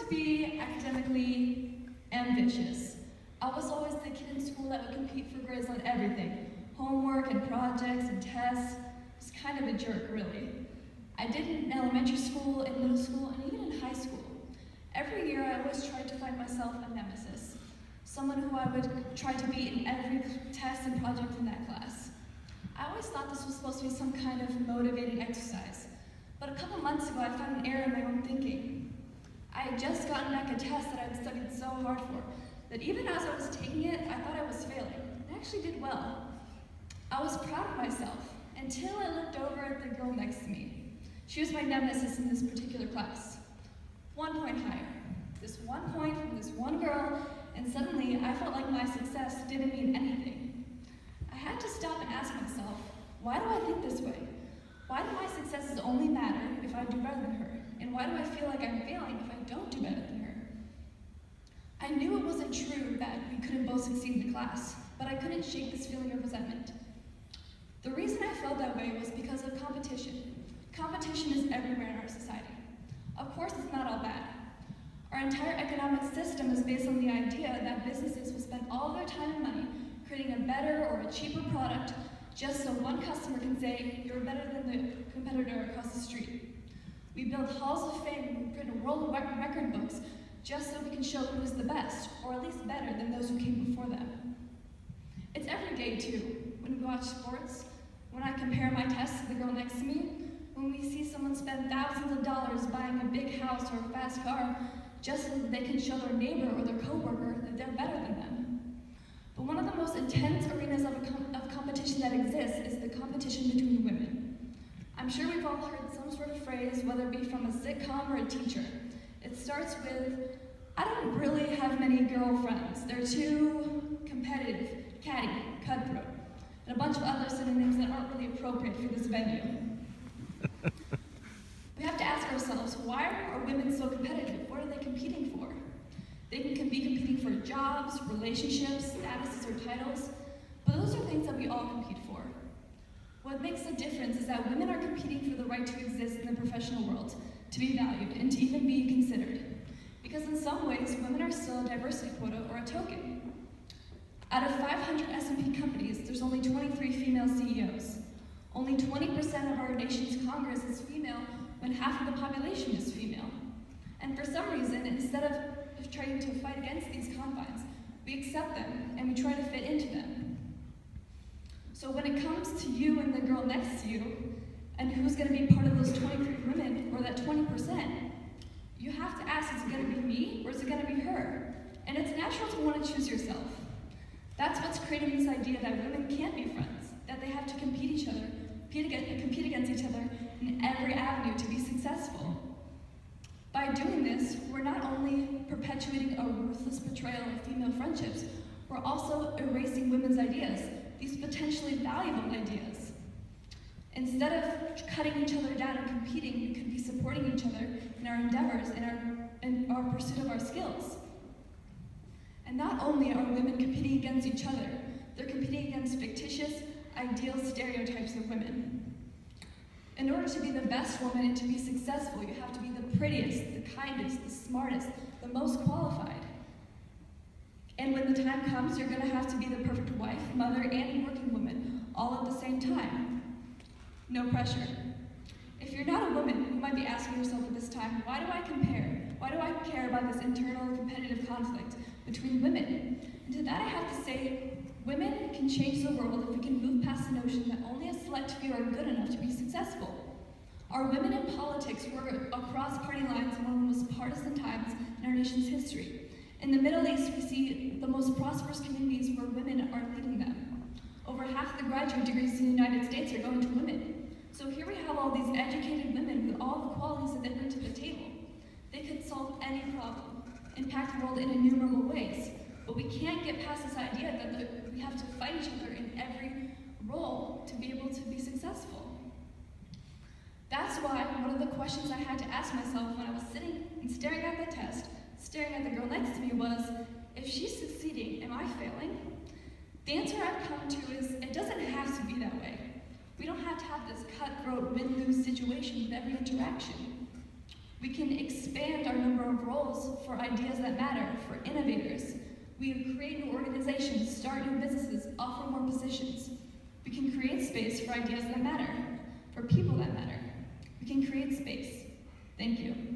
be academically ambitious. I was always the kid in school that would compete for grades on everything. Homework and projects and tests. I was kind of a jerk, really. I did in elementary school, in middle school, and even in high school. Every year I always tried to find myself a nemesis. Someone who I would try to beat in every test and project in that class. I always thought this was supposed to be some kind of motivating exercise. But a couple months ago I found an error in my own thinking. I had just gotten back a test that I'd studied so hard for, that even as I was taking it, I thought I was failing. I actually did well. I was proud of myself, until I looked over at the girl next to me. She was my nemesis in this particular class. 1 point higher. This 1 point from this one girl, and suddenly I felt like my success didn't mean anything. I had to stop and ask myself, why do I think this way? Why do my successes only matter if I do better than her? And why do I feel like I'm failing if I don't do better than her? I knew it wasn't true that we couldn't both succeed in the class, but I couldn't shake this feeling of resentment. The reason I felt that way was because of competition. Competition is everywhere in our society. Of course, it's not all bad. Our entire economic system is based on the idea that businesses will spend all their time and money creating a better or a cheaper product just so one customer can say, you're better than the competitor across the street. We build halls of fame and print world record books just so we can show who is the best, or at least better than those who came before them. It's every day too, when we watch sports, when I compare my tests to the girl next to me, when we see someone spend thousands of dollars buying a big house or a fast car just so that they can show their neighbor or their coworker that they're better than them. But one of the most intense arenas of competition that exists is the competition between women. I'm sure we've all heard some sort of phrase, whether it be from a sitcom or a teacher. It starts with, I don't really have many girlfriends. They're too competitive, catty, cutthroat, and a bunch of other synonyms that aren't really appropriate for this venue. We have to ask ourselves, why are women so competitive? What are they competing for? They can be competing for jobs, relationships, statuses, or titles, but those are things that we all compete for. What makes a difference is that women are competing for the right to exist in the professional world, to be valued, and to even be considered. Because in some ways, women are still a diversity quota or a token. Out of 500 S&P companies, there's only 23 female CEOs. Only 20% of our nation's Congress is female, when half of the population is female. And for some reason, instead of trying to fight against these confines, we accept them and we try to fit into them. So when it comes to you and the girl next to you, and who's going to be part of those 23 women, or that 20%, you have to ask, is it going to be me, or is it going to be her? And it's natural to want to choose yourself. That's what's creating this idea that women can't be friends, that they have to compete against each other in every avenue to be successful. By doing this, we're not only perpetuating a ruthless portrayal of female friendships, we're also erasing women's ideas, these potentially valuable ideas. Instead of cutting each other down and competing, we could be supporting each other in our endeavors, in our pursuit of our skills. And not only are women competing against each other, they're competing against fictitious, ideal stereotypes of women. In order to be the best woman and to be successful, you have to be the prettiest, the kindest, the smartest, the most qualified. And when the time comes, you're going to have to be the perfect wife, mother, and working woman, all at the same time. No pressure. If you're not a woman, you might be asking yourself at this time, why do I compare? Why do I care about this internal competitive conflict between women? And to that I have to say, women can change the world if we can move past the notion that only a select few are good enough to be successful. Our women in politics work across party lines in one of the most partisan times in our nation's history. In the Middle East, we see the most prosperous communities where women are leading them. Over half the graduate degrees in the United States are going to women. So here we have all these educated women with all the qualities that they bring to the table. They could solve any problem, impact the world in innumerable ways. But we can't get past this idea that we have to fight each other in every role to be able to be successful. That's why one of the questions I had to ask myself when I was sitting and staring at the test, staring at the girl next to me was, if she's succeeding, am I failing? The answer I've come to is, it doesn't have to be that way. We don't have to have this cutthroat win-lose situation with every interaction. We can expand our number more of roles for ideas that matter, for innovators. We can create new organizations, start new businesses, offer more positions. We can create space for ideas that matter, for people that matter. We can create space. Thank you.